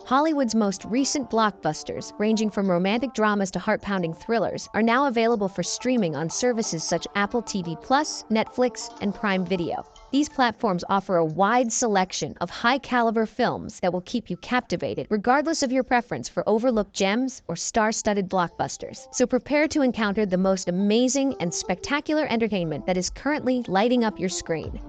Hollywood's most recent blockbusters, ranging from romantic dramas to heart-pounding thrillers, are now available for streaming on services such as Apple TV+, Netflix, and Prime Video. These platforms offer a wide selection of high-caliber films that will keep you captivated, regardless of your preference for overlooked gems or star-studded blockbusters. So prepare to encounter the most amazing and spectacular entertainment that is currently lighting up your screen.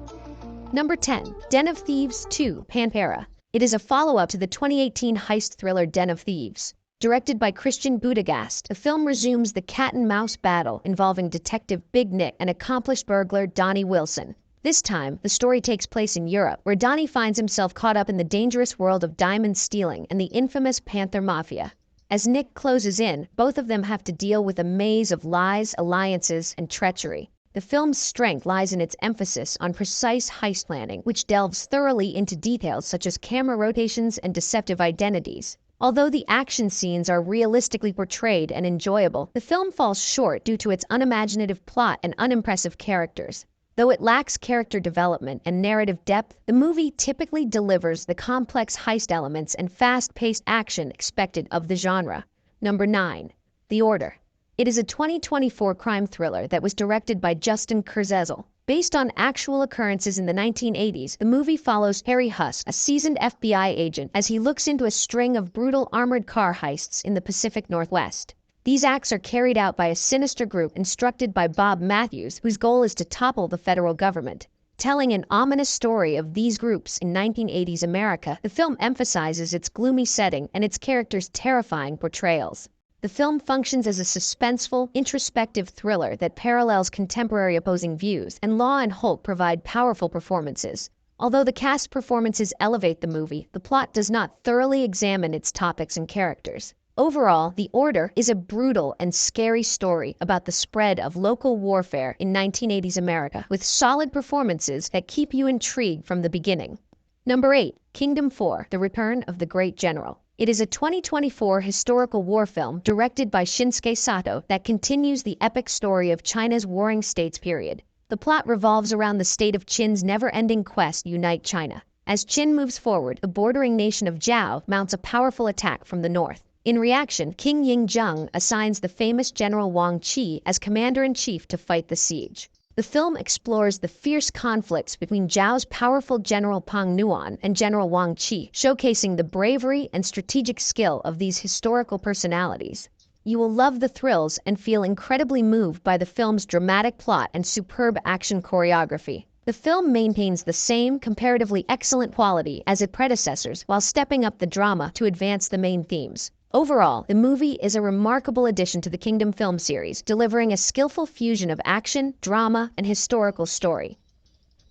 Number 10. Den of Thieves 2: Pantera. It is a follow-up to the 2018 heist thriller Den of Thieves. Directed by Christian Budagast, the film resumes the cat-and-mouse battle involving Detective Big Nick and accomplished burglar Donnie Wilson. This time, the story takes place in Europe, where Donnie finds himself caught up in the dangerous world of diamond stealing and the infamous Panther Mafia. As Nick closes in, both of them have to deal with a maze of lies, alliances, and treachery. The film's strength lies in its emphasis on precise heist planning, which delves thoroughly into details such as camera rotations and deceptive identities. Although the action scenes are realistically portrayed and enjoyable, the film falls short due to its unimaginative plot and unimpressive characters. Though it lacks character development and narrative depth, the movie typically delivers the complex heist elements and fast-paced action expected of the genre. Number 9. The Order. It is a 2024 crime thriller that was directed by Justin Kurzel. Based on actual occurrences in the 1980s, the movie follows Harry Husk, a seasoned FBI agent, as he looks into a string of brutal armored car heists in the Pacific Northwest. These acts are carried out by a sinister group instructed by Bob Matthews, whose goal is to topple the federal government. Telling an ominous story of these groups in 1980s America, the film emphasizes its gloomy setting and its characters' terrifying portrayals. The film functions as a suspenseful, introspective thriller that parallels contemporary opposing views, and Law and Holt provide powerful performances. Although the cast performances elevate the movie, the plot does not thoroughly examine its topics and characters. Overall, The Order is a brutal and scary story about the spread of local warfare in 1980s America, with solid performances that keep you intrigued from the beginning. Number 8. Kingdom 4: The Return of the Great General. It is a 2024 historical war film directed by Shinsuke Sato that continues the epic story of China's warring states period. The plot revolves around the state of Qin's never-ending quest to unite China. As Qin moves forward, the bordering nation of Zhao mounts a powerful attack from the north. In reaction, King Ying-jung assigns the famous General Wang Qi as commander-in-chief to fight the siege. The film explores the fierce conflicts between Zhao's powerful General Pang Nuan and General Wang Qi, showcasing the bravery and strategic skill of these historical personalities. You will love the thrills and feel incredibly moved by the film's dramatic plot and superb action choreography. The film maintains the same comparatively excellent quality as its predecessors while stepping up the drama to advance the main themes. Overall, the movie is a remarkable addition to the Kingdom film series, delivering a skillful fusion of action, drama, and historical story.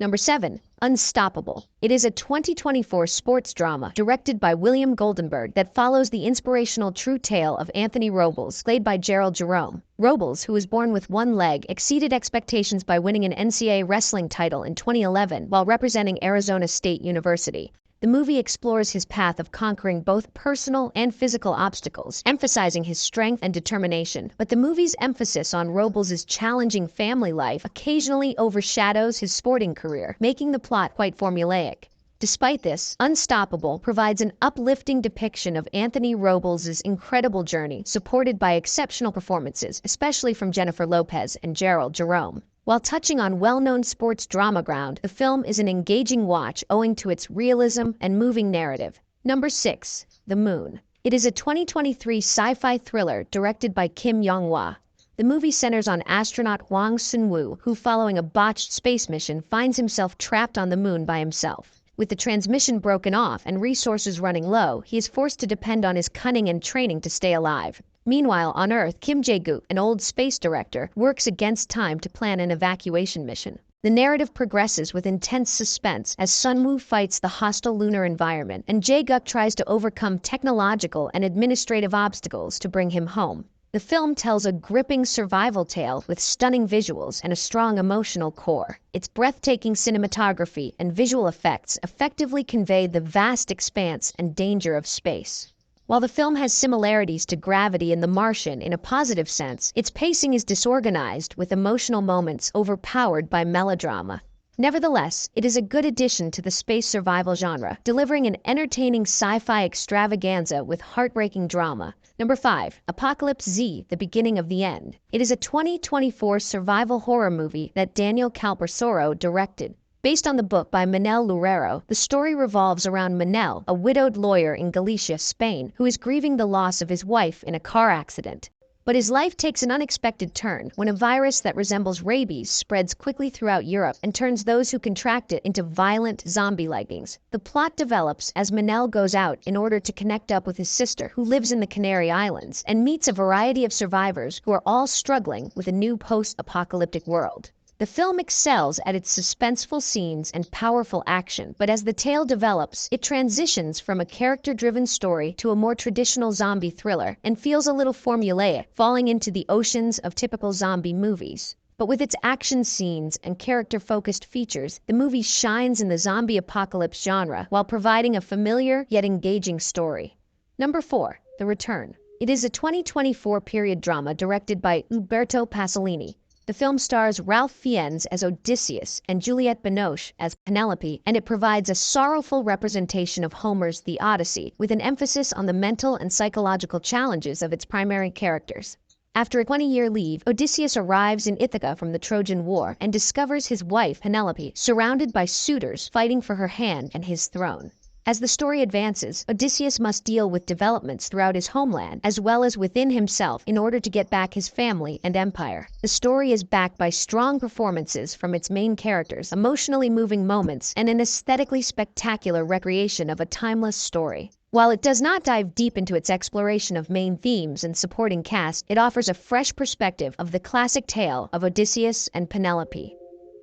Number 7. Unstoppable. It is a 2024 sports drama directed by William Goldenberg that follows the inspirational true tale of Anthony Robles, played by Gerald Jerome. Robles, who was born with one leg, exceeded expectations by winning an NCAA wrestling title in 2011 while representing Arizona State University. The movie explores his path of conquering both personal and physical obstacles, emphasizing his strength and determination. But the movie's emphasis on Robles' challenging family life occasionally overshadows his sporting career, making the plot quite formulaic. Despite this, Unstoppable provides an uplifting depiction of Anthony Robles' incredible journey, supported by exceptional performances, especially from Jennifer Lopez and Gerald Jerome. While touching on well-known sports drama ground, the film is an engaging watch owing to its realism and moving narrative. Number 6. The Moon. It is a 2023 sci-fi thriller directed by Kim Yong-hwa. The movie centers on astronaut Hwang Sun-woo, who following a botched space mission finds himself trapped on the moon by himself. With the transmission broken off and resources running low, he is forced to depend on his cunning and training to stay alive. Meanwhile, on Earth, Kim Jae-guk, an old space director, works against time to plan an evacuation mission. The narrative progresses with intense suspense as Sun-woo fights the hostile lunar environment, and Jae-guk tries to overcome technological and administrative obstacles to bring him home. The film tells a gripping survival tale with stunning visuals and a strong emotional core. Its breathtaking cinematography and visual effects effectively convey the vast expanse and danger of space. While the film has similarities to Gravity and The Martian in a positive sense, its pacing is disorganized with emotional moments overpowered by melodrama. Nevertheless, it is a good addition to the space survival genre, delivering an entertaining sci-fi extravaganza with heartbreaking drama. Number 5. Apocalypse Z: The Beginning of the End. It is a 2024 survival horror movie that Daniel Calparsoro directed. Based on the book by Manel Loureiro, the story revolves around Manel, a widowed lawyer in Galicia, Spain, who is grieving the loss of his wife in a car accident. But his life takes an unexpected turn when a virus that resembles rabies spreads quickly throughout Europe and turns those who contract it into violent zombie-like beings. The plot develops as Manel goes out in order to connect up with his sister, who lives in the Canary Islands, and meets a variety of survivors who are all struggling with a new post-apocalyptic world. The film excels at its suspenseful scenes and powerful action, but as the tale develops, it transitions from a character-driven story to a more traditional zombie thriller and feels a little formulaic, falling into the oceans of typical zombie movies. But with its action scenes and character-focused features, the movie shines in the zombie apocalypse genre while providing a familiar yet engaging story. Number 4. The Return. It is a 2024 period drama directed by Umberto Pasolini. The film stars Ralph Fiennes as Odysseus and Juliette Binoche as Penelope, and it provides a sorrowful representation of Homer's The Odyssey, with an emphasis on the mental and psychological challenges of its primary characters. After a 20-year leave, Odysseus arrives in Ithaca from the Trojan War and discovers his wife, Penelope, surrounded by suitors fighting for her hand and his throne. As the story advances, Odysseus must deal with developments throughout his homeland, as well as within himself, in order to get back his family and empire. The story is backed by strong performances from its main characters, emotionally moving moments, and an aesthetically spectacular recreation of a timeless story. While it does not dive deep into its exploration of main themes and supporting cast, it offers a fresh perspective of the classic tale of Odysseus and Penelope.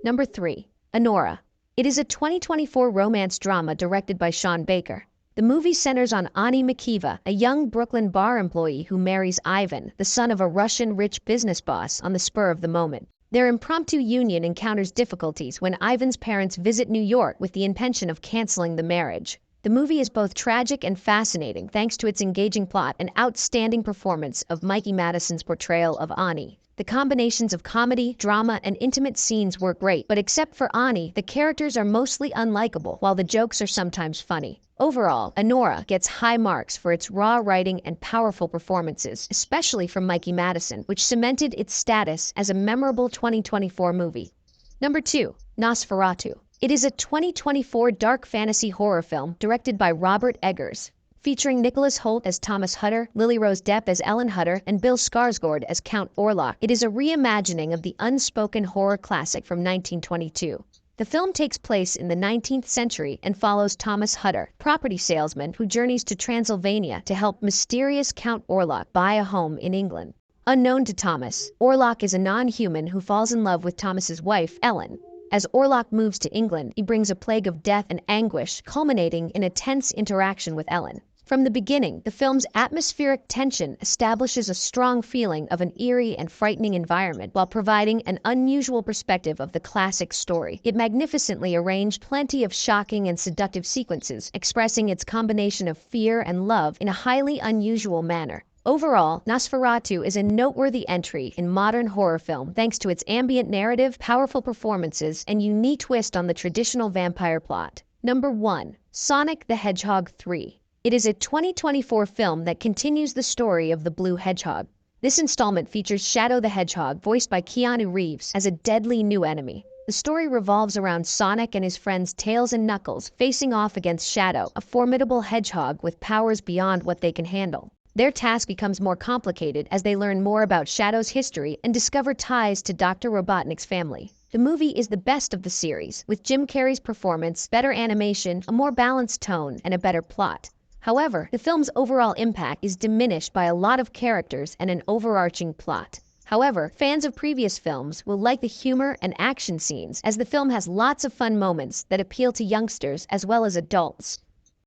Number 3. Anora. It is a 2024 romance drama directed by Sean Baker. The movie centers on Ani Makiva, a young Brooklyn bar employee who marries Ivan, the son of a Russian rich business boss, on the spur of the moment. Their impromptu union encounters difficulties when Ivan's parents visit New York with the intention of canceling the marriage. The movie is both tragic and fascinating thanks to its engaging plot and outstanding performance of Mikey Madison's portrayal of Ani. The combinations of comedy, drama, and intimate scenes work great, but except for Ani, the characters are mostly unlikable, while the jokes are sometimes funny. Overall, Anora gets high marks for its raw writing and powerful performances, especially from Mikey Madison, which cemented its status as a memorable 2024 movie. Number 2. Nosferatu. It is a 2024 dark fantasy horror film directed by Robert Eggers. Featuring Nicholas Hoult as Thomas Hutter, Lily Rose Depp as Ellen Hutter, and Bill Skarsgård as Count Orlok, it is a reimagining of the unspoken horror classic from 1922. The film takes place in the 19th century and follows Thomas Hutter, property salesman who journeys to Transylvania to help mysterious Count Orlok buy a home in England. Unknown to Thomas, Orlok is a non-human who falls in love with Thomas's wife, Ellen. As Orlok moves to England, he brings a plague of death and anguish, culminating in a tense interaction with Ellen. From the beginning, the film's atmospheric tension establishes a strong feeling of an eerie and frightening environment while providing an unusual perspective of the classic story. It magnificently arranged plenty of shocking and seductive sequences, expressing its combination of fear and love in a highly unusual manner. Overall, Nosferatu is a noteworthy entry in modern horror film thanks to its ambient narrative, powerful performances, and unique twist on the traditional vampire plot. Number 1. Sonic the Hedgehog 3. It is a 2024 film that continues the story of the Blue Hedgehog. This installment features Shadow the Hedgehog, voiced by Keanu Reeves, as a deadly new enemy. The story revolves around Sonic and his friends Tails and Knuckles facing off against Shadow, a formidable hedgehog with powers beyond what they can handle. Their task becomes more complicated as they learn more about Shadow's history and discover ties to Dr. Robotnik's family. The movie is the best of the series, with Jim Carrey's performance, better animation, a more balanced tone, and a better plot. However, the film's overall impact is diminished by a lot of characters and an overarching plot. However, fans of previous films will like the humor and action scenes, as the film has lots of fun moments that appeal to youngsters as well as adults.